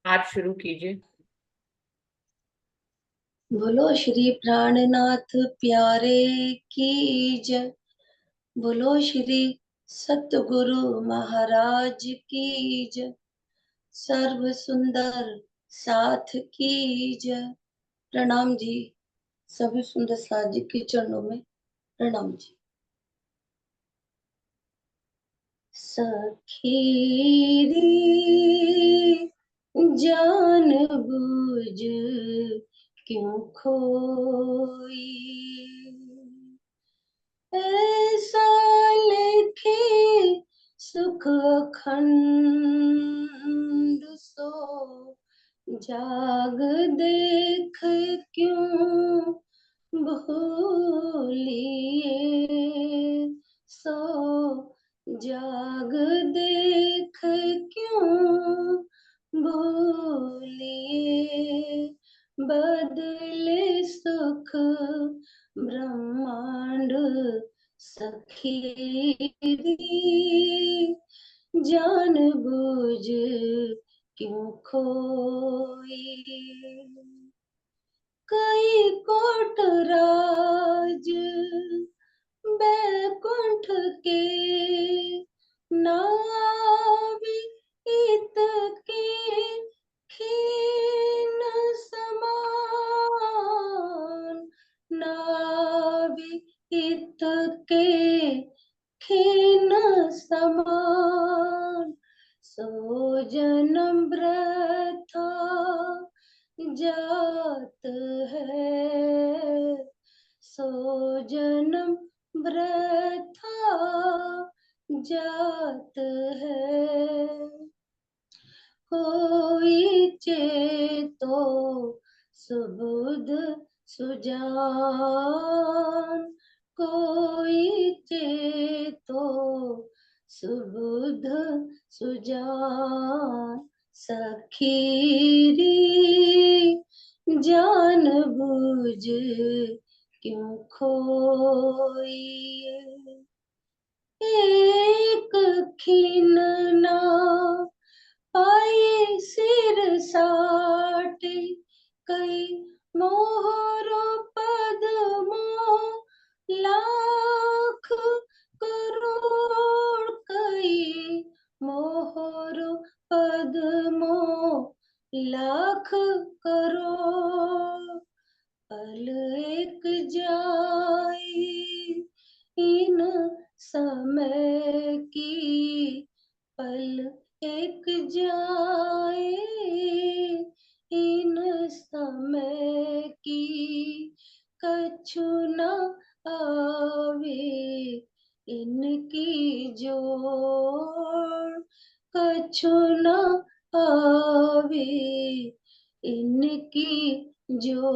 आप शुरू कीजिए। बोलो श्री प्राणनाथ प्यारे की जय। बोलो श्री सतगुरु महाराज की जय। सर्व सुंदर साथ की जय। प्रणाम जी। सभी सुंदर साथ जी के चरणों में प्रणाम जी। सखी रे जान बूझ क्यों खोई, ऐसा लिखे सुख अखंड सो जाग देख क्यों भूलिए, सो जाग देख क्यों भूलिए। बदले सुख ब्रह्मांड सखीरी जान बूझ क्यों खोई। कई कोट राज बैकुंठ के नावित के खीन समान, नावित के खीन समान, सो जन्म वृथा जात है, सो जन्म वृथा जात है। कोई चेतो सुबुध सुजान, कोई चेतो सुबुध सुजान, सखीरी जान बूझ क्यों खोई। एक खिन ना पाए सिर साटे, कई मोहरो पद मोह लाख करोड़, कई मोहरो पद मोह लाख करोड़। पल एक जाई इन समय की, पल एक जाए इन समय की, कछु न आवे इनकी जोड़, कछु न आवे इनकी जो।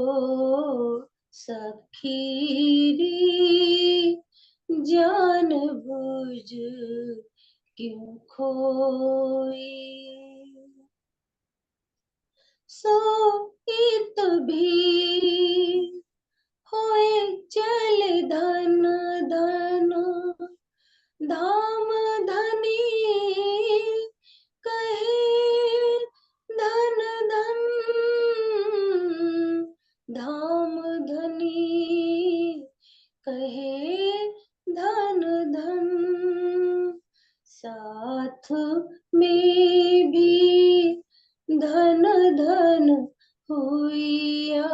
सखीरी जान बूझ क्यों खोई, सोईत भी होए चल धन धन, धाम धनी कहे धन धन, धाम धनी कहे धन धन। साथ में भी धन धन हुइया,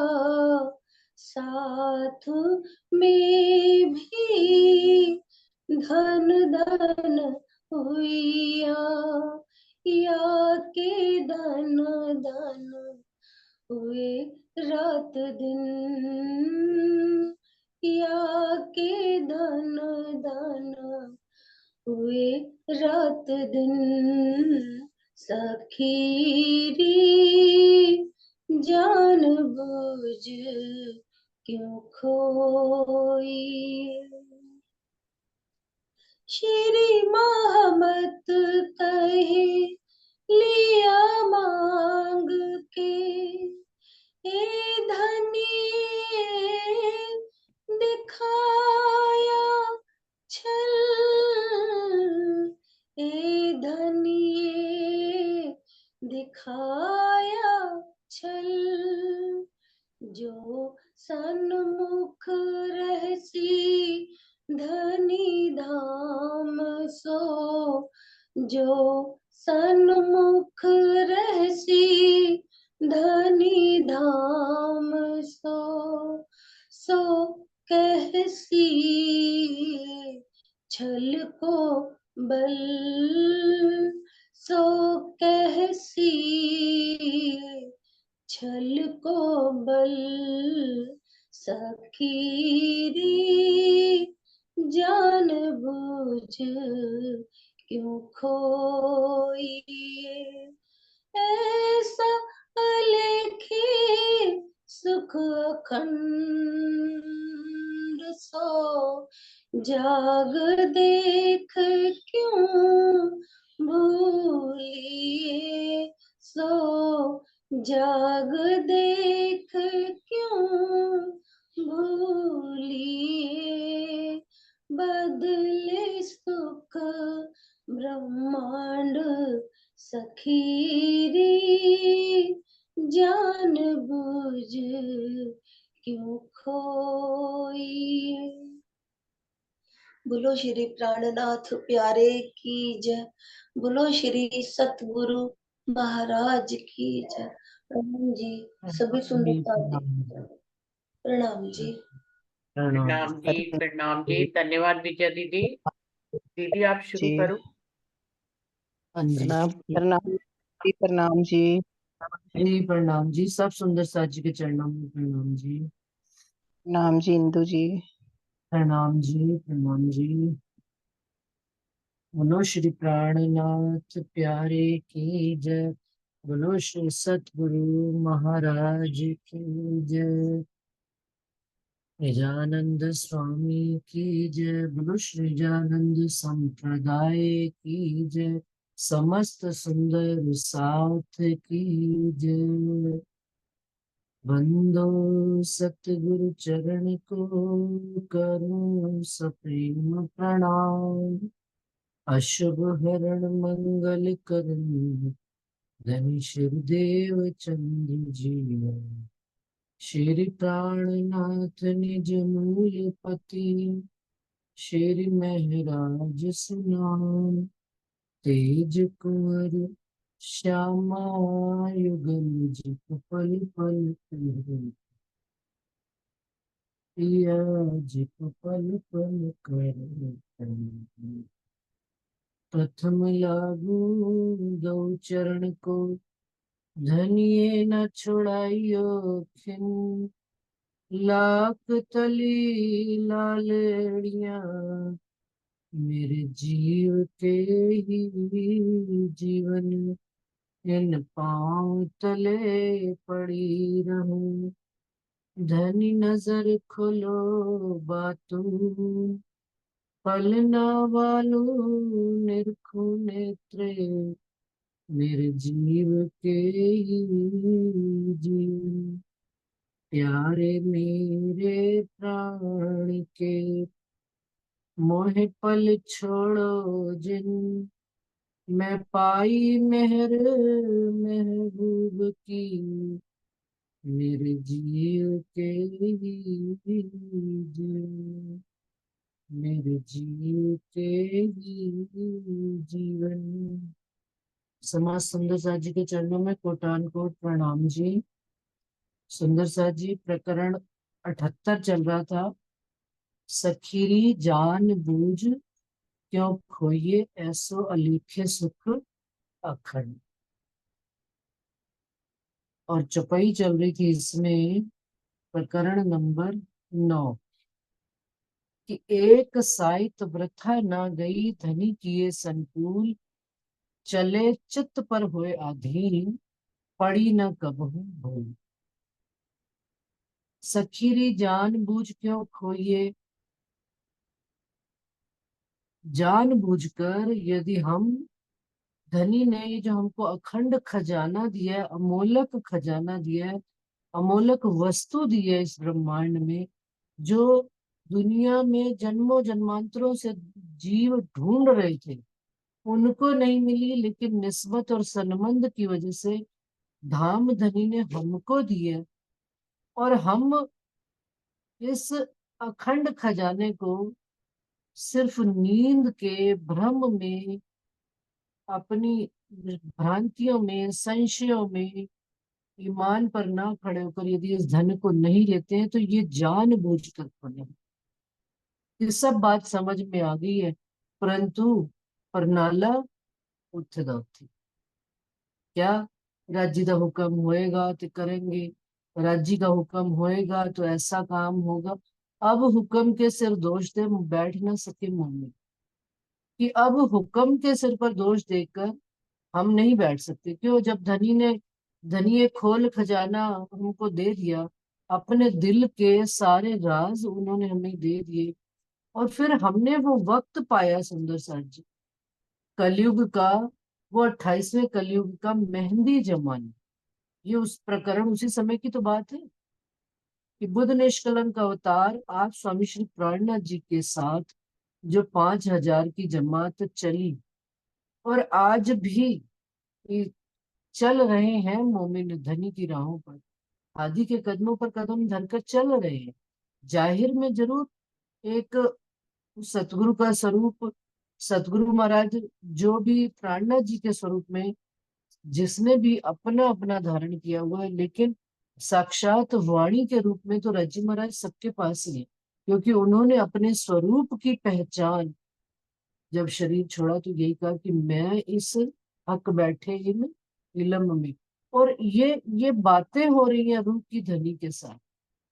साथ में भी धन धन हुइया, या के धन धन हुए रात दिन, या के धन धन हुए रात दिन। सखीरी जान बूझ क्यों खोई। श्री महमत कहे लिया मांग के, ए धनिए दिखाया छल, ए धनिए दिखाया छल, जो सन्मुख रहसी धनी धाम सो, जो सन्मुख रहसी धनी धाम सो, सो कहसी छल को बल, सो कहसी छल को बल, सखीरी जान बूझ क्यों खोइए, ऐसा अलेखे सुख अखंड सो, जाग देख क्यों भूलिए, सो जाग देख क्यों भूलिए, बदले सुख ब्रह्मांड सखीरी जान बूझ क्यों खोइए। बोलो श्री प्राणनाथ प्यारे की जय, बोलो श्री सतगुरु महाराज की जय। प्रणाम जी, सभी सुंदरता प्रणाम जी। प्रणाम जी, प्रणाम जी। धन्यवाद विजया दीदी। दीदी आप शुरू जी करो। प्रणाम प्रणाम जी, प्रणाम जी। जी प्रणाम जी, सब सुंदर साथ जी के चरणों में प्रणाम जी। प्रणाम जी इंदु जी। प्रणाम जी, प्रणाम जी। बोलो श्री प्राणनाथ प्यारे की जय, बोलो श्री सतगुरु महाराज की जय, निजानंद स्वामी की जय, बोलो श्री निजानंद संप्रदाय की जय, समस्त सुंदर साथ की जय। बंदो सतगुरु चरण को करूं सप्रेम प्रणाम, अशुभ हरण मंगल करन धनी शिवदेव चंद्र जीवन, श्री प्राणनाथ निज मूल पति, श्री महराज सुनाम, तेज कुंवर श्यामा युगल जित पल पल पिया जित पल पल कर, प्रथम लागू दो चरण को, धनिये न छुड़ाइयो खिन, लाख तली लालड़िया मेरे जीव के ही जीवन, इन पाँव तले पड़ी रहूं, धनी नजर खोलो बातू, पलना वालू निरखो नेत्रे मेरे जीव के ही जीवन, प्यारे मेरे प्राण के मोह पल छोड़ो जिन, मैं पाई मेहर महबूब की मेरे जीव के ही जीवन, मेरे जीव के ही जीवन। समाज सुंदर साथ जी के चरणों में कोटान कोट प्रणाम जी। सुंदर साथ जी प्रकरण 78 चल रहा था, सखीरी जान बूझ क्यों खोइए ऐसो अलीखे सुख अखंड, और चौपाई चल रही थी इसमें प्रकरण नंबर 9 कि एक साइत वृथा न गई धनी किए संकुल, चले चित्त पर हुए अधीन पड़ी न कबहू भूल, सखीरी जान बूझ क्यों खोइए, जान बूझकर यदि हम, धनी ने ये जो हमको अखंड खजाना दिया है, अमोलक खजाना दिया है, अमोलक वस्तु दी है इस ब्रह्मांड में, जो दुनिया में जन्मों जन्मांतरों से जीव ढूंढ रहे थे, उनको नहीं मिली, लेकिन निस्बत और संबंध की वजह से धाम धनी ने हमको दिए, और हम इस अखंड खजाने को सिर्फ नींद के भ्रम में, अपनी भ्रांतियों में, संशयों में, ईमान पर ना खड़े होकर यदि इस धन को नहीं लेते हैं तो ये जानबूझकर खोने। ये सब बात समझ में आ गई है, परंतु परनाला उत्थे दा उत्थे। क्या राजी का हुक्म होएगा तो करेंगे, राजी का हुक्म होएगा तो ऐसा काम होगा। अब हुक्म के सिर दोष दे बैठ ना सके मुंह में, कि अब हुक्म के सिर पर दोष देकर हम नहीं बैठ सकते। क्यों? जब धनी एक खोल खजाना हमको दे दिया, अपने दिल के सारे राज उन्होंने हमें दे दिए, और फिर हमने वो वक्त पाया सुंदर सा जी, कलयुग का, वो 28वें कलयुग का मेहंदी जमाना। ये उस प्रकरण उसी समय की तो बात है कि बुद्ध निष्कलंक अवतार आप स्वामी श्री प्राणनाथ जी के साथ जो 5000 की जमात चली, और आज भी ये चल रहे हैं मोमिन धनी की राहों पर, आदि के कदमों पर कदम धरकर चल रहे हैं। जाहिर में जरूर एक सतगुरु का स्वरूप, सतगुरु महाराज जो भी प्राणनाथ जी के स्वरूप में जिसने भी अपना अपना धारण किया हुआ है, लेकिन साक्षात वाणी के रूप में तो रज्जी महाराज सबके पास ही है, क्योंकि उन्होंने अपने स्वरूप की पहचान जब शरीर छोड़ा तो यही कहा कि मैं इस हक बैठे इन इलम में। और ये बातें हो रही हैं रूप की धनी के साथ।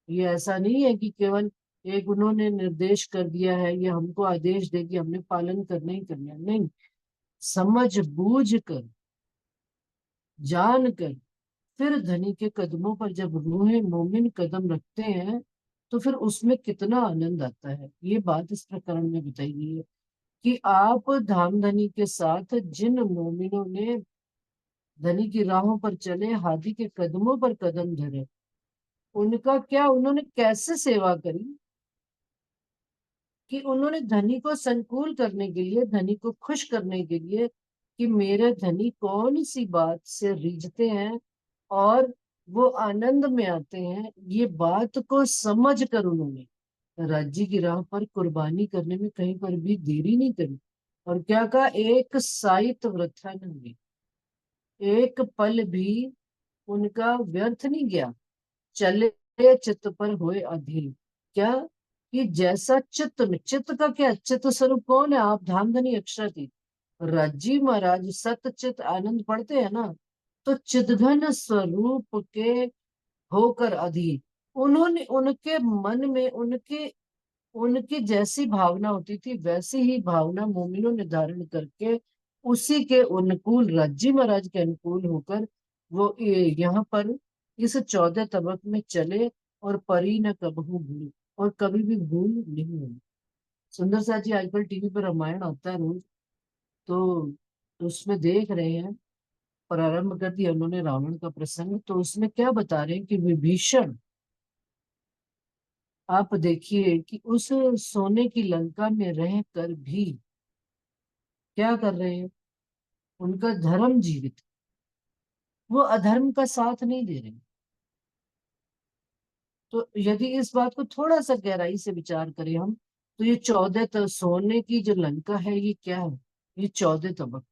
ये ऐसा नहीं है कि केवल एक उन्होंने निर्देश कर दिया है, ये हमको आदेश दे कि हमने पालन करना ही करना है, नहीं। समझ बूझ कर, जान कर, फिर धनी के कदमों पर जब रूहें मोमिन कदम रखते हैं तो फिर उसमें कितना आनंद आता है। ये बात इस प्रकरण में बताई गई है कि आप धाम धनी के साथ जिन मोमिनों ने धनी की राहों पर चले, हाथी के कदमों पर कदम धरे, उनका क्या, उन्होंने कैसे सेवा करी कि उन्होंने धनी को संकुल करने के लिए, धनी को खुश करने के लिए, कि मेरे धनी कौन सी बात से रीझते हैं और वो आनंद में आते हैं, ये बात को समझ कर उन्होंने राज्य की राह पर कुर्बानी करने में कहीं पर भी देरी नहीं करी। और क्या कहा, एक साइत वृथा न हुई, एक पल भी उनका व्यर्थ नहीं गया। चले चित्त पर हुए अधीर। क्या? कि जैसा चित्त में, चित्त का क्या, चित्त स्वरूप कौन है? आप धाम धनी अक्षरातीत राजी महाराज सत चित आनंद पढ़ते हैं ना, तो चिदघन स्वरूप के होकर अधीर, उन्होंने, उनके मन में उनकी जैसी भावना होती थी वैसी ही भावना मोमिनों ने धारण करके उसी के अनुकूल, राज्य महाराज के अनुकूल होकर वो यहाँ पर इस 14 तबक में चले, और परी न कबहू भूल, और कभी भी भूल नहीं हुई। सुंदर सा जी आजकल टीवी पर रामायण आता है रोज, तो उसमें देख रहे हैं, प्रारंभ कर दिया उन्होंने रावण का प्रसंग, तो उसमें क्या बता रहे हैं कि विभीषण, आप देखिए कि उस सोने की लंका में रहकर भी क्या कर रहे हैं, उनका धर्म जीवित, वो अधर्म का साथ नहीं दे रहे। तो यदि इस बात को थोड़ा सा गहराई से विचार करें हम, तो ये 14 सोने की जो लंका है ये क्या है? ये 14 तबक,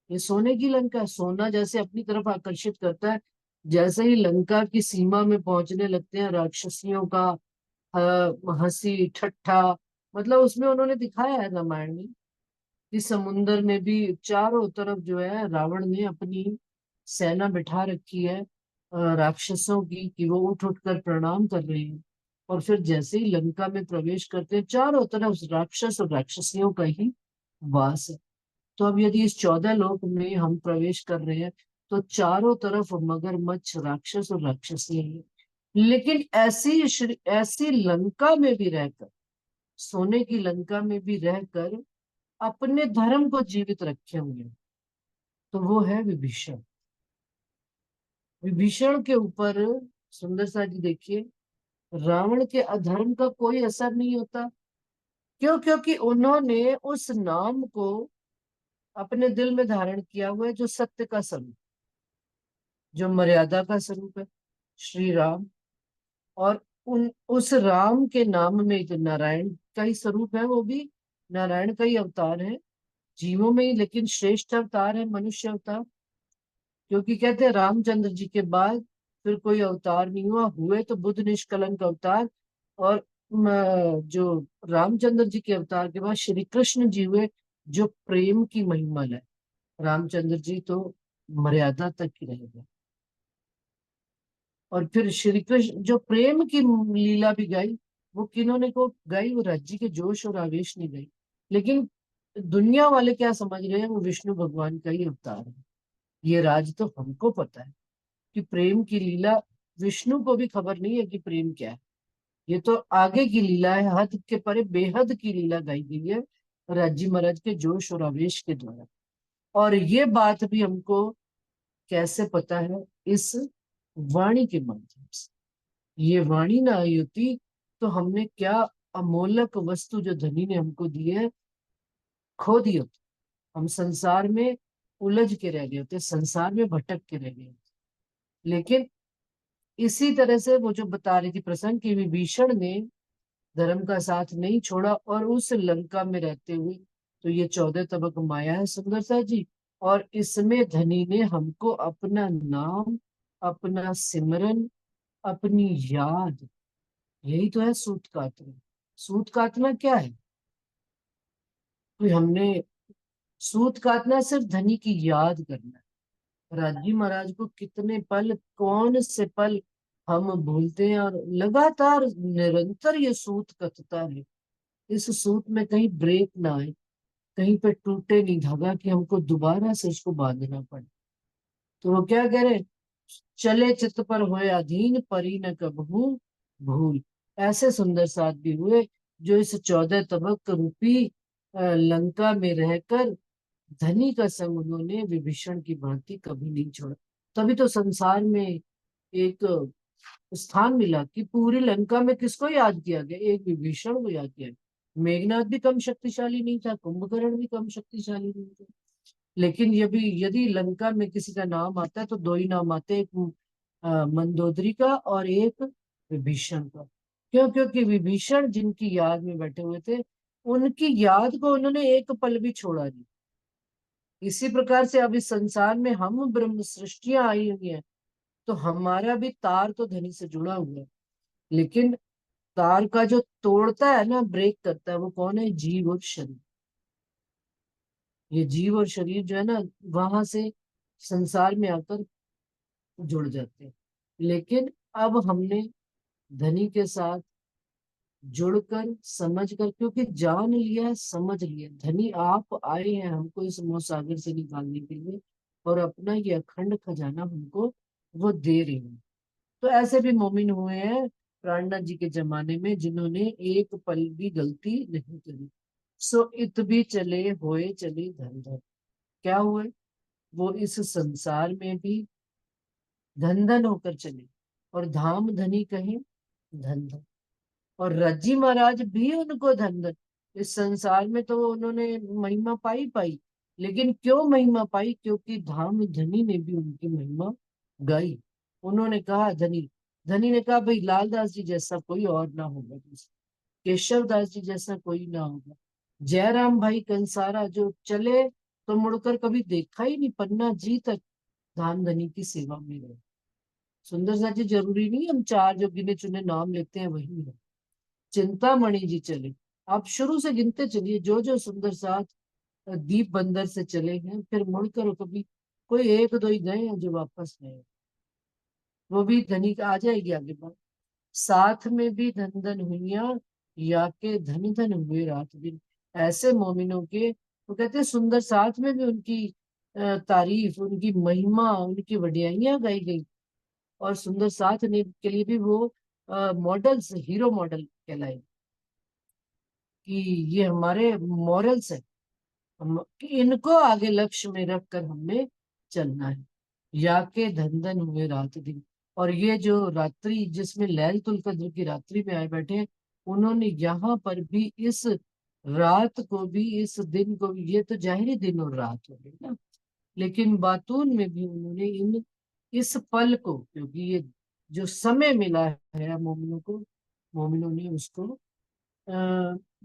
ये सोने की लंका है। सोना जैसे अपनी तरफ आकर्षित करता है, जैसे ही लंका की सीमा में पहुंचने लगते हैं राक्षसियों का हंसी ठट्ठा, मतलब उसमें उन्होंने दिखाया है रामायण में कि समुन्दर में भी चारों तरफ जो है रावण ने अपनी सेना बिठा रखी है राक्षसों की, कि वो उठ उठ कर प्रणाम कर रहे हैं। और फिर जैसे ही लंका में प्रवेश करते हैं चारों तरफ राक्षस और राक्षसियों का ही वास है। तो अब यदि इस 14 लोक में हम प्रवेश कर रहे हैं तो चारों तरफ मगरमच्छ, राक्षस और राक्षसियां हैं, लेकिन ऐसी लंका में भी रहकर, सोने की लंका में भी रहकर अपने धर्म को जीवित रखे हुए हैं, तो वो है विभीषण। विभीषण के ऊपर सुंदर सा जी देखिए, रावण के अधर्म का कोई असर नहीं होता। क्यों? क्योंकि उन्होंने उस नाम को अपने दिल में धारण किया हुआ है, जो सत्य का स्वरूप, जो मर्यादा का स्वरूप है, श्री राम। और उस राम के नाम में जो नारायण का ही स्वरूप है, वो भी नारायण का ही अवतार है जीवों में ही, लेकिन श्रेष्ठ अवतार है मनुष्य अवतार। क्योंकि कहते हैं रामचंद्र जी के बाद फिर कोई अवतार नहीं हुआ, हुए तो बुद्ध निष्कलंक अवतार। और जो रामचंद्र जी के अवतार के बाद श्री कृष्ण जी हुए, जो प्रेम की महिमा है। रामचंद्र जी तो मर्यादा तक ही रह गए। और फिर श्री कृष्ण जो प्रेम की लीला भी गाई, वो किन्होंने को गाई? वो राज्य के जोश और आवेश नहीं गाई, लेकिन दुनिया वाले क्या समझ रहे हैं? वो विष्णु भगवान का ही अवतार है। ये राज तो हमको पता है कि प्रेम की लीला, विष्णु को भी खबर नहीं है कि प्रेम क्या है। ये तो आगे की लीला है, हद के परे बेहद की लीला गाई गई है राज्य महाराज के जोश और आवेश के द्वारा। और ये बात भी हमको कैसे पता है? इस वाणी के माध्यम से। ये वाणी ना आई होती तो हमने क्या अमोलक वस्तु जो धनी ने हमको दी है खो दी होती। हम संसार में उलझ के रह गए होते, संसार में भटक के रह गए होते। लेकिन इसी तरह से वो जो बता रही थी प्रसंग की, विभीषण ने धर्म का साथ नहीं छोड़ा और उस लंका में रहते हुए, तो ये 14 तबक माया है सुंदरता जी। और इसमें धनी ने हमको अपना नाम, अपना सिमरन, अपनी याद, यही तो है सूत काटना। सूत काटना क्या है? कोई हमने सूत काटना सिर्फ धनी की याद करना है। राजी महाराज को कितने पल, कौन से पल हम भूलते हैं, और लगातार निरंतर ये सूत कतता है। इस सूत में कहीं ब्रेक ना आए, कहीं पे टूटे नहीं धागा कि हमको दोबारा से इसको बांधना पड़े। तो वो क्या कह रहे? चले चित्त पर होए अधीन, परी न कबहू भूल। ऐसे सुंदर साथ भी हुए जो इस 14 तबक रूपी लंका में रहकर धनी का संग उन्होंने विभीषण की भांति कभी नहीं छोड़ा। तभी तो संसार में एक स्थान मिला कि पूरी लंका में किसको याद किया गया? एक विभीषण को याद किया गया। मेघनाथ भी कम शक्तिशाली नहीं था, कुंभकर्ण भी कम शक्तिशाली नहीं था। लेकिन ये भी, यदि लंका में किसी का नाम आता है तो दो ही नाम आते हैं, एक मंदोदरी का और एक विभीषण का। क्यों? क्योंकि विभीषण जिनकी याद में बैठे हुए थे, उनकी याद को उन्होंने एक पल भी छोड़ा नहीं। इसी प्रकार से अब इस संसार में हम ब्रह्म सृष्टियां आई हुई हैं, तो हमारा भी तार तो धनी से जुड़ा हुआ है। लेकिन तार का जो तोड़ता है ना, ब्रेक करता है, वो कौन है? जीव और शरीर। ये जीव और शरीर जो है ना, वहां से संसार में आकर जुड़ जाते हैं। लेकिन अब हमने धनी के साथ जुड़कर, समझकर, क्योंकि जान लिया, समझ लिया, धनी आप आए हैं हमको इस मोह सागर से निकालने के लिए, और अपना ये अखंड खजाना हमको वो दे रहे हैं। तो ऐसे भी मोमिन हुए हैं प्राणनाथ जी के जमाने में, जिन्होंने एक पल भी गलती नहीं करी। सो इत भी चले होए चले धन धन। क्या हुए? वो इस संसार में भी धन धन होकर चले, और धाम धनी कहें धन धन। और रज्जी महाराज भी उनको धन धन। इस संसार में तो उन्होंने महिमा पाई पाई, लेकिन क्यों महिमा पाई? क्योंकि धाम धनी ने भी उनकी महिमा गाई। उन्होंने कहा, धनी धनी ने कहा, भाई लालदास जी जैसा कोई और ना होगा, केशव दास जी जैसा कोई ना होगा। जयराम भाई कंसारा जो चले तो मुड़कर कभी देखा ही नहीं, पन्ना जी तक धाम धनी की सेवा में रहे। सुंदर सा जी जरूरी नहीं हम चार जो गिने चुने नाम लेते हैं वही है। चिंतामणि जी चले, आप शुरू से गिनते चलिए, जो जो सुंदर साथ दीप बंदर से चले हैं, फिर मुड़कर कभी कोई एक दो ही गए हैं जो वापस गए। वो भी धनी का आ जाएगी आगे बात। साथ में भी धन धन हुइया, या के धन धन हुए रात दिन। ऐसे मोमिनों के, वो कहते हैं सुंदर साथ में भी उनकी तारीफ, उनकी महिमा, उनकी वडियाइयां गाई गई। और सुंदर साथ ने के लिए भी वो मॉडल्स, हीरो मॉडल कहलाए कि ये हमारे मॉरल्स है। कि इनको आगे लक्ष्य में रखकर हमने चलना है। या के धन धन हुए रात दिन। और ये जो रात्रि जिसमें लैलतुल कद्र की रात्रि में आए बैठे हैं, उन्होंने यहाँ पर भी इस रात को भी, इस दिन को भी, ये तो जाहिर दिन और रात हो गई ना, लेकिन बातून में भी उन्होंने इस पल को, क्योंकि ये जो समय मिला है मोमिनों को, मोमिनों ने उसको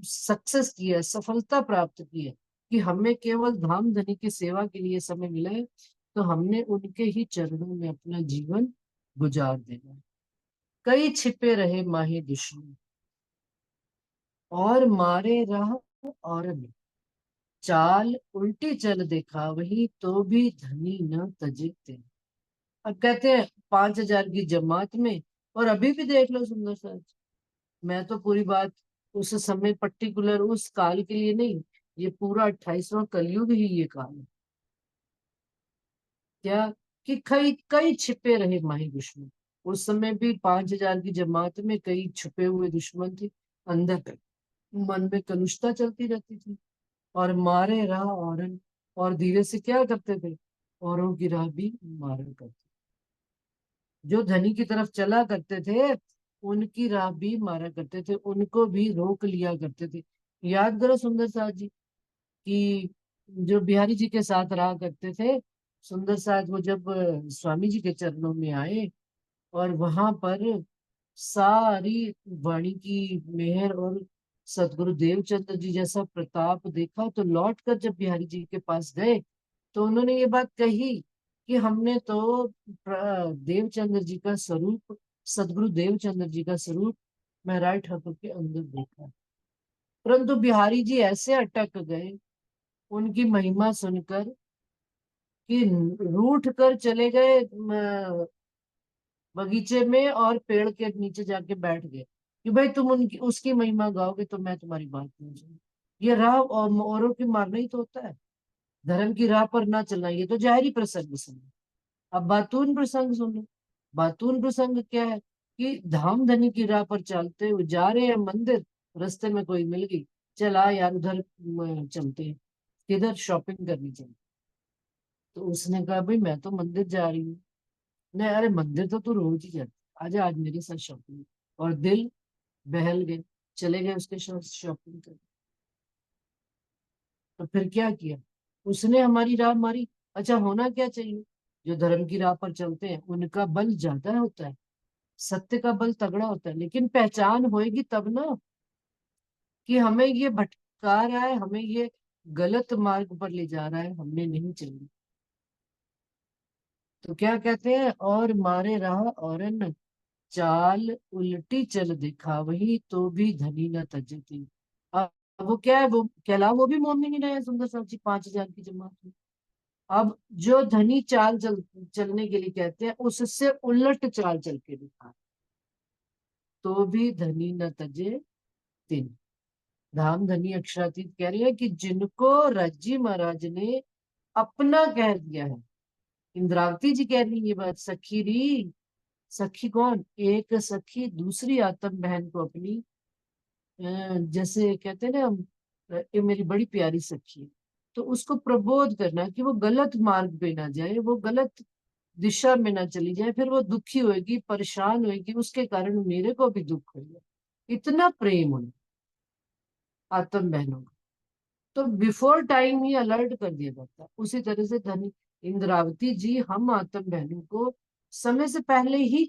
सक्सेस किया है, सफलता प्राप्त की है कि हमें केवल धाम धनी की सेवा के लिए समय मिला है, तो हमने उनके ही चरणों में अपना जीवन गुजार देना है। कई छिपे रहे माहे दुश्मन, और मारे राह और में, चाल उल्टी चल देखा वही तो भी धनी न तजे तेरे। अब कहते हैं 5,000 की जमात में, और अभी भी देख लो सुंदर सा, मैं तो पूरी बात उस समय पर्टिकुलर उस काल के लिए नहीं, ये पूरा 28वां कलयुग ही ये काल है। क्या कि कई कई छिपे रहे माही दुश्मन, उस समय भी 5,000 की जमात में कई छुपे हुए दुश्मन थे, अंदर मन में कलुषता चलती रहती थी, और मारे राह औरन, और धीरे से क्या करते थे, औरों की राह भी मारा करते, जो धनी की तरफ चला करते थे उनकी राह भी मारा करते थे, उनको भी रोक लिया करते थे। याद करो सुंदर साथ जी कि जो बिहारी जी के साथ रहा करते थे, सुंदर साथ वो जब स्वामी जी के चरणों में आए और वहां पर सारी वाणी की मेहर और सदगुरु देवचंद्र जी जैसा प्रताप देखा, तो लौट कर जब बिहारी जी के पास गए तो उन्होंने ये बात कही कि हमने तो देवचंद्र जी का स्वरूप, सदगुरु देवचंद्र जी का स्वरूप महराज ठाकुर के अंदर देखा। परंतु बिहारी जी ऐसे अटक गए उनकी महिमा सुनकर कि रूठ कर चले गए बगीचे में, और पेड़ के नीचे जाके बैठ गए कि भाई तुम उनकी उसकी महिमा गाओगे तो मैं तुम्हारी बात नहीं सुनूंगी। ये राह और औरों की मारना ही तो होता है, धर्म की राह पर ना चलना, ये तो जाहिरी प्रसंग सुनो। अब बातून प्रसंग सुनो। बातून प्रसंग क्या है कि धाम धनी की राह पर चलते हुए जा रहे हैं मंदिर, रास्ते में कोई मिल गई, चला यार उधर चलते हैं, किधर शॉपिंग करनी चाहिए। तो उसने कहा भाई मैं तो मंदिर जा रही हूँ। नहीं, अरे मंदिर तो तू रोज ही जाती, आजा आज मेरे साथ शॉपिंग। और दिल बहल गए, चले गए उसके साथ शॉपिंग कर। तो फिर क्या किया, उसने हमारी राह मारी। अच्छा होना क्या चाहिए, जो धर्म की राह पर चलते हैं उनका बल ज्यादा होता है, सत्य का बल तगड़ा होता है, लेकिन पहचान होएगी तब ना कि हमें ये भटका रहा है, हमें ये गलत मार्ग पर ले जा रहा है, हमने नहीं चलना। तो क्या कहते हैं, और मारे राह और न, चाल उल्टी चल दिखा वही तो भी धनी न तजती। अब वो क्या है, वो कहला वो भी मोमिन ही रहे सुंदर साहब जी 5,000 की जमात में। अब जो धनी चाल चलने के लिए कहते हैं, उससे उलट चाल चल के दिखा, तो भी धनी न तजे तिन। धाम धनी अक्षरातीत कह रही है कि जिनको रज्जी महाराज ने अपना कह दिया है, इंद्रावती जी कह रही है ये बात, सखी री, सखी कौन, एक सखी दूसरी आत्म बहन को अपनी जैसे कहते हैं ना हम, ये मेरी बड़ी प्यारी सखी है, तो उसको प्रबोध करना कि वो गलत मार्ग पे ना जाए, वो गलत दिशा में ना चली जाए, फिर वो दुखी होगी, परेशान होगी, उसके कारण मेरे को भी दुख होगा। इतना प्रेम उन्हें आत्म बहनों का, तो बिफोर टाइम ही अलर्ट कर दिया जाता है। उसी तरह से धनी इंद्रावती जी हम आत्म बहनों को समय से पहले ही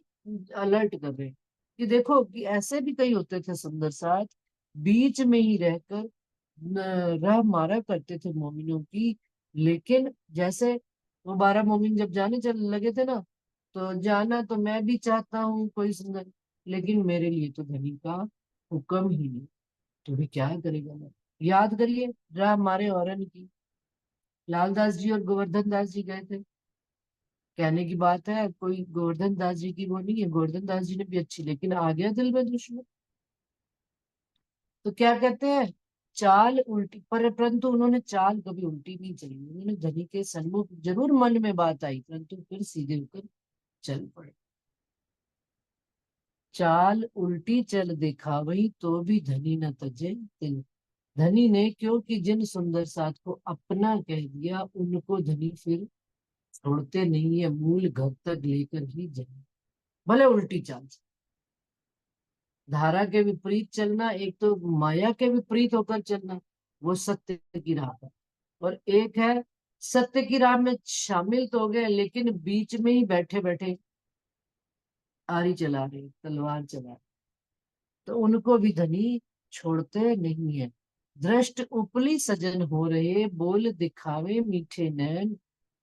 अलर्ट कर रहे हैं कि देखो कि ऐसे भी कई होते थे सुंदर साथ, बीच में ही रहकर राह मारा करते थे मोमिनों की, लेकिन जैसे वो 12 मोमिन जब जाने चल लगे थे ना, तो जाना तो मैं भी चाहता हूँ कोई सुंदर, लेकिन मेरे लिए तो धनी का हुक्म ही नहीं, तो भी क्या करेगा मैं। याद करिए राह मारे औरन की, लालदास जी और गोवर्धन दास जी गए थे, कहने की बात है कोई गोवर्धन दास जी की वो नहीं है, गोवर्धन दास जी ने भी अच्छी, लेकिन आ गया दिल में दुश्मन। तो क्या कहते हैं, चाल उल्टी, पर परंतु उन्होंने चाल कभी उल्टी नहीं चली, उन्होंने धनी के सन्मुख जरूर मन में बात आई, परंतु फिर सीधे होकर चल पड़े। चाल उल्टी चल देखा वही तो भी धनी न तजे तिल। धनी ने क्योंकि जिन सुंदर साथ को अपना कह दिया, उनको धनी फिर छोड़ते नहीं है, मूल घर तक लेकर ही जाए, भले उल्टी चाल से। धारा के विपरीत चलना, एक तो माया के विपरीत होकर चलना, वो सत्य की राह है। और एक है सत्य की राह में शामिल तो हो गए, लेकिन बीच में ही बैठे बैठे आरी चला रहे, तलवार चला रहे, तो उनको भी धनी छोड़ते नहीं है। दृष्ट उपली सजन हो रहे, बोल दिखावे मीठे नैन,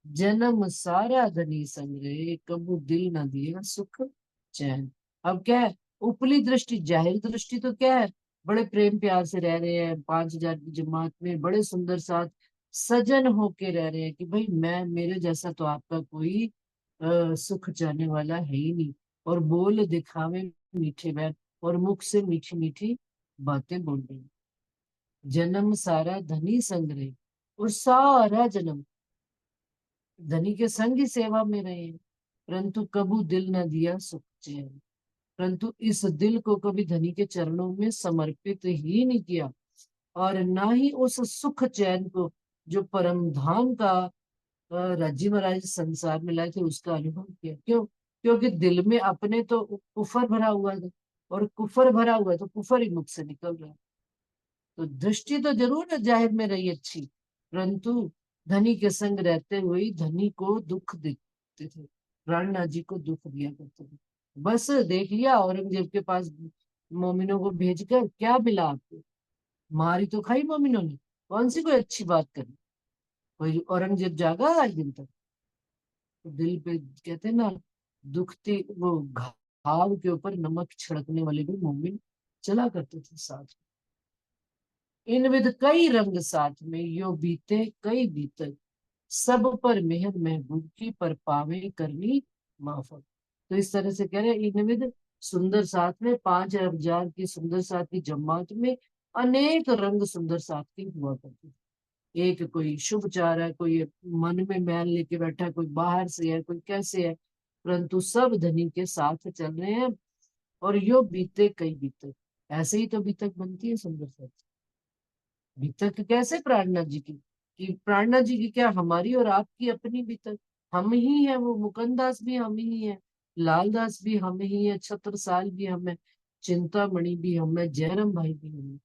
जन्म सारा धनी संग रहे, कबू दिल न दिया सुख चैन। अब क्या है, उपली दृष्टि, जाहिर दृष्टि तो क्या है, बड़े प्रेम प्यार से रह रहे हैं 5,000 की जमात में, बड़े सुंदर साथ सजन होके रह रहे हैं कि भाई मैं, मेरे जैसा तो आपका कोई सुख चाहने वाला है ही नहीं। और बोल दिखावे मीठे बैर, और मुख से मीठी मीठी बातें बोल रही। जन्म सारा धनी संग रहे, और सारा जन्म धनी के संग ही सेवा में रहे हैं, परंतु कबू दिल न दिया सुख चैन। परंतु इस दिल को कभी धनी के चरणों में समर्पित ही नहीं किया, और ना ही उस सुख चैन को जो परम धाम का राज्य महाराज संसार में लाए थे उसका अनुभव किया। क्यों? क्योंकि दिल में अपने तो कुफर भरा हुआ था, और कुफर भरा हुआ है तो कुफर ही मुख से निकल रहा है। तो दृष्टि तो जरूर जाहिर में रही अच्छी, परंतु धनी के संग रहते हुए धनी को दुख देते थे, प्राणनाथ जी को दुख दिया करते थे। बस देख लिया औरंगजेब के पास मोमिनों को भेजकर, क्या मिला आपको? मारी तो खाई मोमिनों ने, कौन सी कोई अच्छी बात करी? कोई औरंगजेब जागा आज दिन तक? तो दिल पे कहते हैं ना, दुखती वो घाव के ऊपर नमक छिड़कने वाले भी मोमिन चला करते थे साथ। इन विध कई रंग साथ में, यो बीते कई बीते, सब पर मेहर महबूब की, पर पावे करनी माफक। तो इस तरह से कह रहे हैं, इन विध सुंदर साथ में, 5,000 की सुंदर साथ की जमात में अनेक रंग सुंदर साथ के हुआ करते थे। एक कोई शुभ चाह रहा है, कोई मन में मैल लेके बैठा है, कोई बाहर से है, कोई कैसे है, परंतु सब धनी के साथ चल रहे हैं। और यो बीते कई बीते, ऐसे ही तो बीतक बनती है सुंदर साथ। बीतक कैसे? प्राणनाथ जी की, कि प्राणनाथ जी की क्या, हमारी और आपकी अपनी बीतक। हम ही है, वो मुकुंदास भी हम ही है, लालदास भी हम ही है, छत्रसाल भी हम है, चिंतामणि भी हम है, जयराम भाई भी हम है,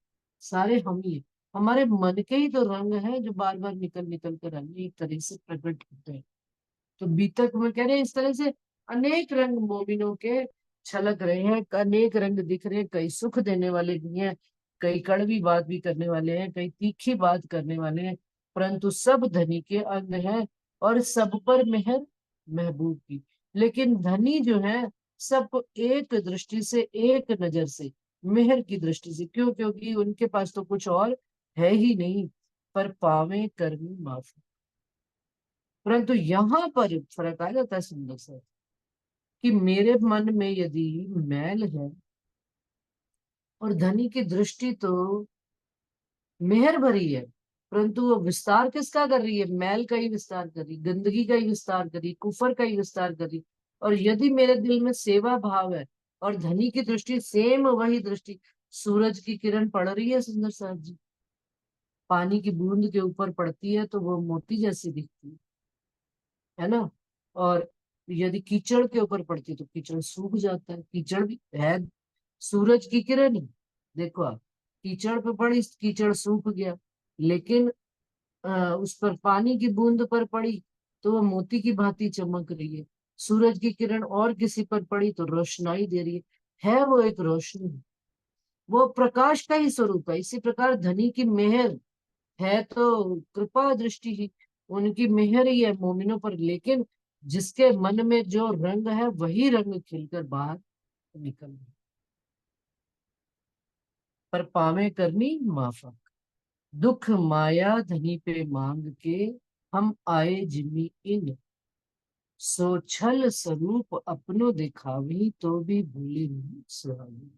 सारे हम ही है। हमारे मन के ही तो रंग है जो बार बार निकल निकल कर हमें एक तरह से प्रकट होते हैं। तो बीतक में कह रहे हैं इस तरह से अनेक रंग मोमिनों के छलक रहे हैं, अनेक रंग दिख रहे हैं, कई सुख देने वाले भी हैं, कई कड़वी बात भी करने वाले हैं, कई तीखी बात करने वाले हैं, परंतु सब धनी के अंग हैं, और सब पर मेहर महबूब की। लेकिन धनी जो है सबको एक दृष्टि से, एक नजर से, मेहर की दृष्टि से, क्यों? क्योंकि उनके पास तो कुछ और है ही नहीं, पर पावे करनी माफ। परंतु यहाँ पर फर्क आ जाता है सुंदर सा, कि मेरे मन में यदि मैल है, और धनी की दृष्टि तो मेहर भरी है, परंतु वो विस्तार किसका कर रही है? मैल का ही विस्तार कर रही, गंदगी का ही विस्तार कर रही, कुफर का ही विस्तार कर रही। और यदि मेरे दिल में सेवा भाव है, और धनी की दृष्टि सेम वही दृष्टि, सूरज की किरण पड़ रही है सुंदर साहब जी, पानी की बूंद के ऊपर पड़ती है तो वो मोती जैसी दिखती है ना। और यदि कीचड़ के ऊपर पड़ती है तो कीचड़ सूख जाता है, कीचड़ भी है सूरज की किरण ही। देखो आप, कीचड़ पे पड़ी, कीचड़ सूख गया, लेकिन उस पर पानी की बूंद पर पड़ी तो वो मोती की भांति चमक रही है। सूरज की किरण और किसी पर पड़ी तो रोशनाई दे रही है वो एक रोशनी, वो प्रकाश का ही स्वरूप है। इसी प्रकार धनी की मेहर है तो कृपा दृष्टि ही, उनकी मेहर ही है मोमिनों पर, लेकिन जिसके मन में जो रंग है वही रंग खिलकर बाहर निकल रहा। पर पावे करनी माफक, दुख माया धनी पे मांग के, हम आए जिमी इन, सो छल स्वरूप अपनो दिखावी, तो भी भूले नहीं सुहावी।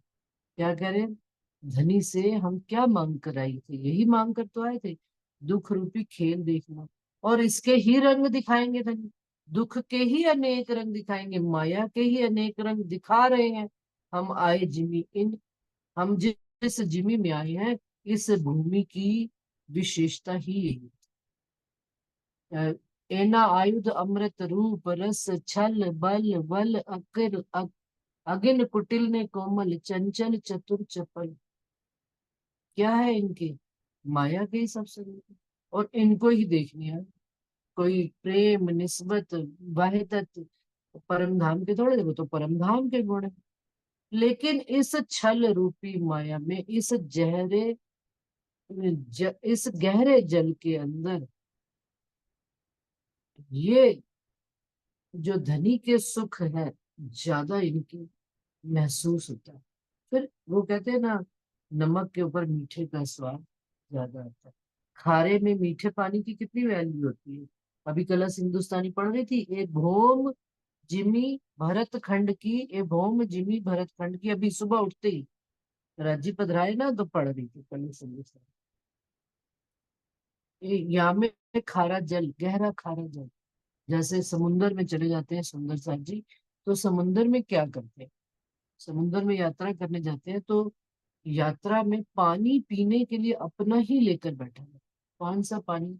क्या करें? धनी से हम क्या मांग कर आए थे? यही मांग कर तो आए थे, दुख रूपी खेल देखना, और इसके ही रंग दिखाएंगे धनी, दुख के ही अनेक रंग दिखाएंगे, माया के ही अनेक रंग दिखा रहे हैं। हम आए जिमी इन, हम जिस जिमी में आए हैं, इस भूमि की विशेषता ही यही है। एना आयुध अमृत रूप रस छल बल बल अकर अगिन कुटिल ने कोमल, चंचल चतुर चपल। क्या है इनके? माया के ही सब स्वरूप है। और इनको ही देखनी है। कोई प्रेम, निस्बत, वाहिदत परम धाम के थोड़े, वो तो परम धाम के गुण है। लेकिन इस छल रूपी माया में, इस गहरे जल के अंदर ये जो धनी के सुख है, ज्यादा इनकी महसूस होता है। फिर वो कहते हैं ना, नमक के ऊपर मीठे का स्वाद ज्यादा आता है। खारे में मीठे पानी की कितनी वैल्यू होती है। अभी कलश हिंदुस्तानी पढ़ रही थी, ए भौम जिमी भरत खंड की, ए भौम जिमी भरत खंड की। अभी सुबह उठते ही राजी पधराए ना, तो पढ़ रही थी कलश हिंदुस्तानी। यहाँ में खारा जल, गहरा खारा जल, जैसे समुन्दर में चले जाते हैं सुंदर साथ जी, तो समुन्दर में क्या करते हैं? समुद्र में यात्रा करने जाते हैं तो यात्रा में पानी पीने के लिए अपना ही लेकर बैठा है। कौन सा पानी?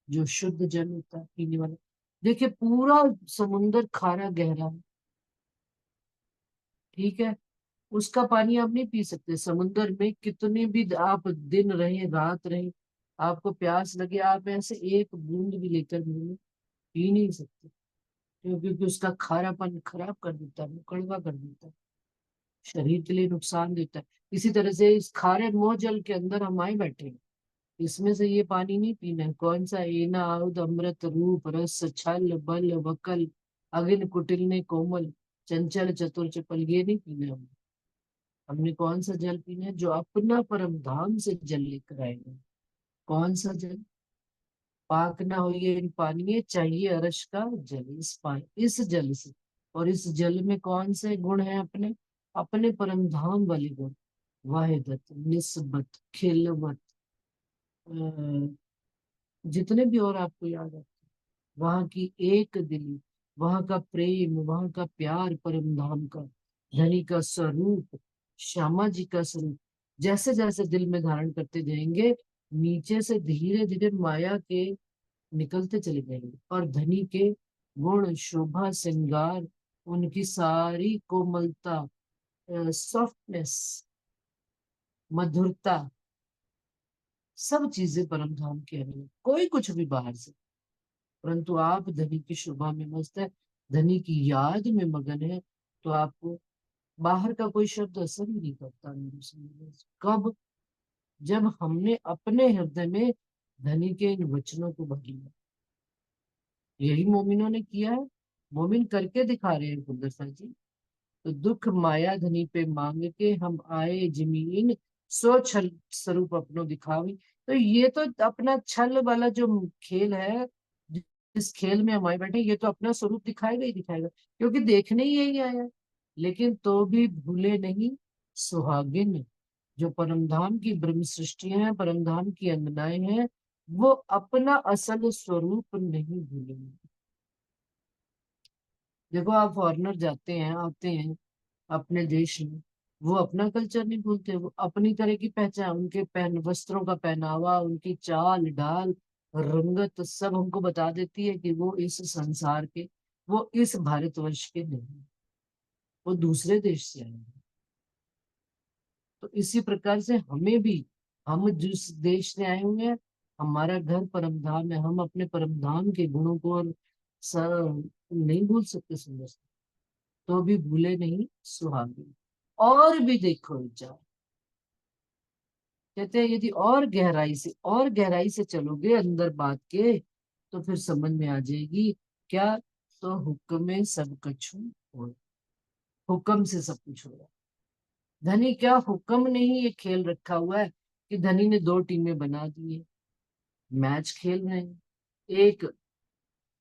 जो शुद्ध जल होता है पीने वाला। देखिए पूरा समुंदर खारा गहरा है, ठीक है, उसका पानी आप नहीं पी सकते। समुंदर में कितने भी आप दिन रहे, रात रहे, आपको प्यास लगे, आप ऐसे एक बूंद भी लेकर मुंह में पी नहीं सकते। क्योंकि उसका खारापन खराब कर देता है, वो कड़वा कर देता है, शरीर के लिए नुकसान देता है। इसी तरह से इस खारे मोह जल के अंदर हम आए बैठे हैं, इसमें से ये पानी नहीं पीना है। कौन सा? एना आउद अमृत रूप रस छल बल वकल, अगिन कुटिल ने कोमल, चंचल चतुर चपल, ये नहीं पीना हमने। हमने कौन सा जल पीना है? जो अपना परम धाम से जल लेकर आएगा। कौन सा जल? पाक ना हो ये इन पानी, चाहिए अरश का जल, इस जल से। और इस जल में कौन से गुण हैं? अपने अपने परम धाम वाले गुण, वाहिदत, निस्बत, खिलवत, अ, जितने भी और आपको याद आते हैं, वहां की एक दिली, वहां का प्रेम, वहां का प्यार, परम धाम का, धनी का स्वरूप, श्यामा जी का स्वरूप, जैसे जैसे दिल में धारण करते जाएंगे, नीचे से धीरे धीरे माया के निकलते चले जाएंगे। और धनी के गुण, शोभा, श्रृंगार, उनकी सारी कोमलता, सॉफ्टनेस, मधुरता, सब चीजें परम धाम के हैं। कोई कुछ भी बाहर से, परंतु आप धनी की शोभा में मस्त है, धनी की याद में मगन है, तो आपको बाहर का कोई शब्द असर ही नहीं करता मेरे समझ। कब? जब हमने अपने हृदय में धनी के इन वचनों को भर लिया। यही मोमिनों ने किया है, मोमिन करके दिखा रहे हैं कुलदस्ता जी। तो दुख माया धनी पे मांग के, हम आए जमीन, सो छल स्वरूप अपनो दिखावी। तो ये तो अपना छल वाला जो खेल है, जिस खेल में हमारे बैठे, ये तो अपना स्वरूप दिखाएगा ही दिखाएगा, क्योंकि देखने ही यही आया है। लेकिन तो भी भूले नहीं सुहागिन, जो परमधाम की ब्रह्म सृष्टि है, परमधाम की अंगनाएं हैं, वो अपना असल स्वरूप नहीं भूलेंगे। देखो आप फॉरेनर जाते हैं, आते हैं अपने देश में, वो अपना कल्चर नहीं भूलते, वो अपनी तरह की पहचान, उनके वस्त्रों का पहनावा, उनकी चाल ढाल, रंगत, सब हमको बता देती है कि वो इस संसार के, वो इस भारतवर्ष के नहीं, वो दूसरे देश से आए हैं। तो इसी प्रकार से हमें भी, हम जिस देश से आए हुए हैं, हमारा घर परमधाम है, हम अपने परमधाम के गुणों को और नहीं भूल सकते सुंदर से। तो भी भूले नहीं सुहागिन। और भी देखो विचार, कहते हैं यदि और गहराई से चलोगे अंदर बात के, तो फिर समझ में आ जाएगी। क्या? तो हुक्म सब कछु हो, हुक्म से सब कुछ हो रहा है। धनी क्या हुक्म ने ही ये खेल रखा हुआ है कि धनी ने दो टीमें बना दी है, मैच खेल रहे हैं। एक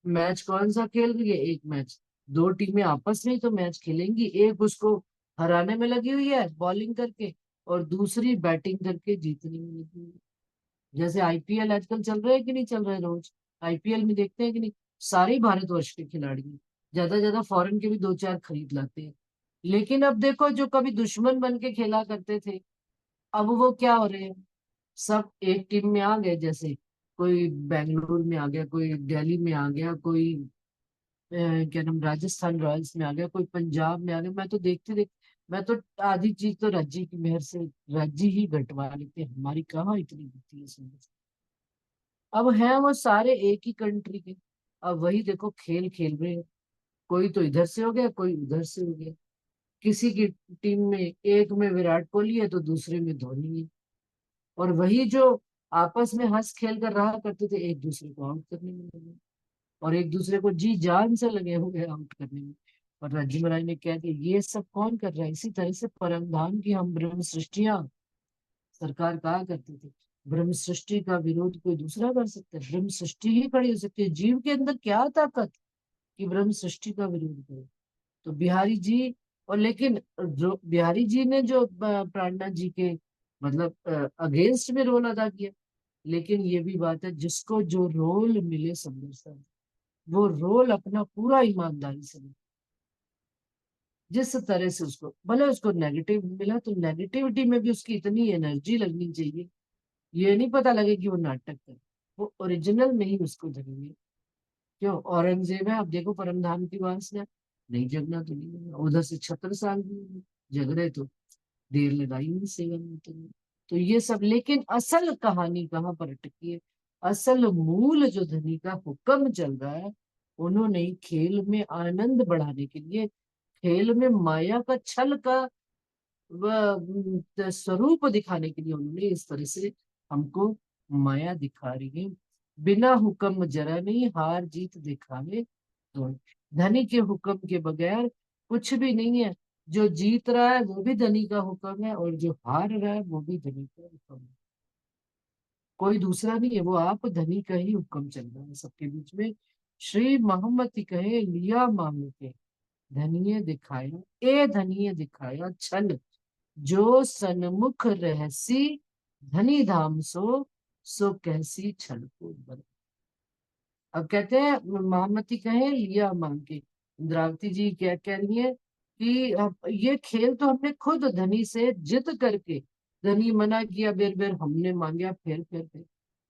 मैच कौन सा खेल रही है? एक मैच, दो टीमें आपस में ही तो मैच खेलेंगी। एक उसको हराने में लगी हुई है बॉलिंग करके, और दूसरी बैटिंग करके जीतने में लगी हुई है। जैसे आईपीएल आजकल चल रहा है कि नहीं चल रहा है? रोज आईपीएल में देखते हैं कि नहीं, सारे भारतवर्ष के खिलाड़ी हैं। ज्यादा ज्यादा फॉरेन के भी दो चार खरीद लाते हैं। लेकिन अब देखो, जो कभी दुश्मन बन के खेला करते थे, अब वो क्या हो रहे हैं? सब एक टीम में आ गए। जैसे कोई बेंगलुरु में आ गया, कोई दिल्ली में आ गया, कोई क्या नाम, राजस्थान रॉयल्स में आ गया, कोई पंजाब में आ गया, मैं तो मैं तो आधी चीज तो राज्य की मेहर से राज्य ही घटवा लेते हैं, हमारी कहाँ इतनी होती है सुंदर। अब है वो सारे एक ही कंट्री के, अब वही देखो खेल खेल रहे हैं, कोई तो इधर से हो गया, कोई उधर से हो गया। किसी की टीम में एक में विराट कोहली है तो दूसरे में धोनी है, और वही जो आपस में हंस खेल कर रहा करते थे, एक दूसरे को आउट करने में लगे, और एक दूसरे को जी जान से लगे हुए हैं आउट करने में। और रज्जू महाराज ने कह दिया ये सब कौन कर रहा है। इसी तरह से परमधाम की हम ब्रह्म सृष्टियां, सरकार कहा करते थे, ब्रह्म सृष्टि का विरोध कोई दूसरा कर सकता है? ब्रह्म सृष्टि ही खड़ी हो सकती है। जीव के अंदर क्या ताकत कि ब्रह्म सृष्टि का विरोध करे। तो बिहारी जी, और लेकिन जो बिहारी जी ने जो प्राणनाथ जी के मतलब अगेंस्ट में रोल अदा किया, लेकिन ये भी बात है जिसको जो रोल मिले सुंदर सा, वो रोल अपना पूरा ईमानदारी से ले। जिस तरह से उसको भले उसको नेगेटिव मिला तो नेगेटिविटी में भी उसकी इतनी एनर्जी लगनी चाहिए, ये नहीं पता लगे कि वो नाटक कर, वो ओरिजिनल में ही उसको जगेंगे। क्यों औरंगजेब है, अब देखो परमधाम की वासना, नहीं जगना तो नहीं जगना। उधर से 76 साल भी जग रहे तो देर लगाई नहीं सेवा में तो ये सब। लेकिन असल कहानी कहाँ पर अटकी है? असल मूल जो धनी का हुक्म चल रहा है, उन्होंने खेल में आनंद बढ़ाने के लिए, खेल में माया का छल का स्वरूप दिखाने के लिए उन्होंने इस तरह से हमको माया दिखा रही है। बिना हुक्म जरा नहीं, हार जीत दिखावे तो। धनी के हुक्म के बगैर कुछ भी नहीं है। जो जीत रहा है वो भी धनी का हुक्म है, और जो हार रहा है वो भी धनी का हुक्म है। कोई दूसरा नहीं है, वो आप धनी का ही हुक्म चल रहा है सबके बीच में। श्री मोहम्मद कहे लिया मांग के, धनिये दिखाया, ए धनिये दिखाया छल, जो सन्मुख रहसी, धनी धाम सो कैसी छल को बल। अब कहते हैं महामती कहे लिया मांग के, इंद्रावती जी क्या कह रही है कि अब ये खेल तो हमने खुद धनी से जिद करके, धनी मना किया बेर बेर, हमने मांगा फिर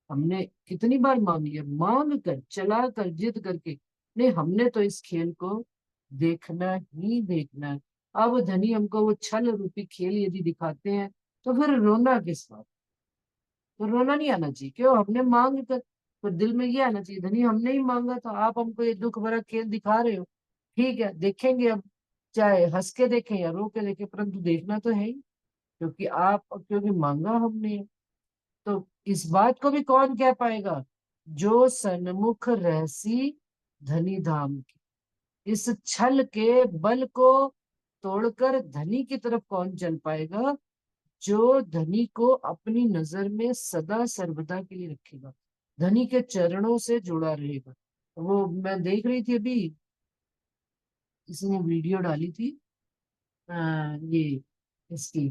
हमने कितनी बार मांग लिया, मांग कर चला कर जिद करके, नहीं हमने तो इस खेल को देखना ही देखना है। अब धनी हमको वो छल रूपी खेल यदि दिखाते हैं तो फिर रोना किस बात? तो रोना नहीं आना चाहिए, क्यों हमने मांग कर, तो दिल में ये आना चाहिए धनी हमने ही मांगा तो आप हमको ये दुख भरा खेल दिखा रहे हो, ठीक है देखेंगे अब, चाहे हंस के देखें या रो के देखें, परंतु देखना तो है ही, क्योंकि मांगा हमने। तो इस बात को भी कौन कह पाएगा? जो सन्मुख रहसी धनी धाम की, इस छल के बल को तोड़कर धनी की तरफ कौन चल पाएगा? जो धनी को अपनी नजर में सदा सर्वदा के लिए रखेगा, धनी के चरणों से जुड़ा रहेगा। वो मैं देख रही थी अभी, इसने वीडियो डाली थी ये इसकी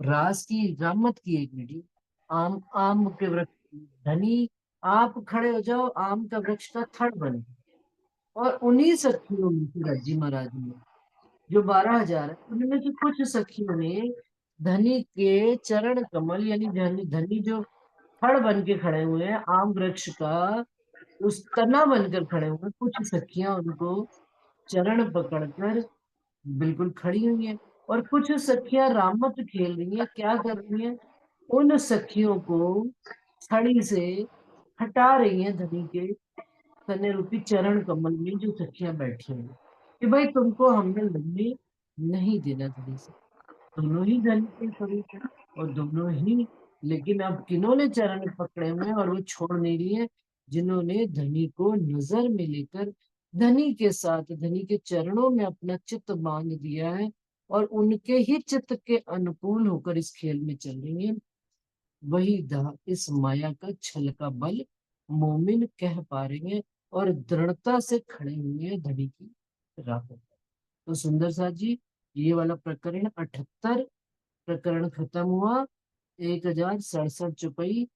रास की रामत की एक वीडियो, आम आम के वृक्ष की। धनी आप खड़े हो जाओ, आम का वृक्ष का थड़ बने, और उन्हीं सखियों में फिर जी महाराज ने जो 12,000 है, उनमें से कुछ सखियों ने धनी के चरण कमल, यानी धनी धनी जो फड़ बन के खड़े हुए हैं आम वृक्ष का, उस तना बनकर खड़े हुए हैं, कुछ सखियां उनको चरण पकड़कर बिल्कुल खड़ी हुई हैं, और कुछ सखियां रामत खेल रही हैं। क्या कर रही हैं? उन सखियों को छड़ी से हटा रही हैं धनी के तने रूपी चरण कमल में जो सखियां बैठी हैं, कि भाई तुमको हमने लगने नहीं देना धनी से। दोनों ही धनी के स्वरूप है, और दोनों ही, लेकिन अब किन्होंने चरण पकड़े हुए हैं और वो छोड़ नहीं रही है? जिन्होंने धनी को नजर में लेकर धनी के साथ धनी के चरणों में अपना चित्त बांध दिया है, और उनके ही चित्त के अनुकूल होकर इस खेल में चल रही है, वही इस माया का छल का बल मोमिन कह पा रहे हैं, और दृढ़ता से खड़े हुए हैं धनी की राह पर। तो सुंदर साथ जी, ये वाला प्रकरण 78 प्रकरण खत्म हुआ। 1067 चौपाई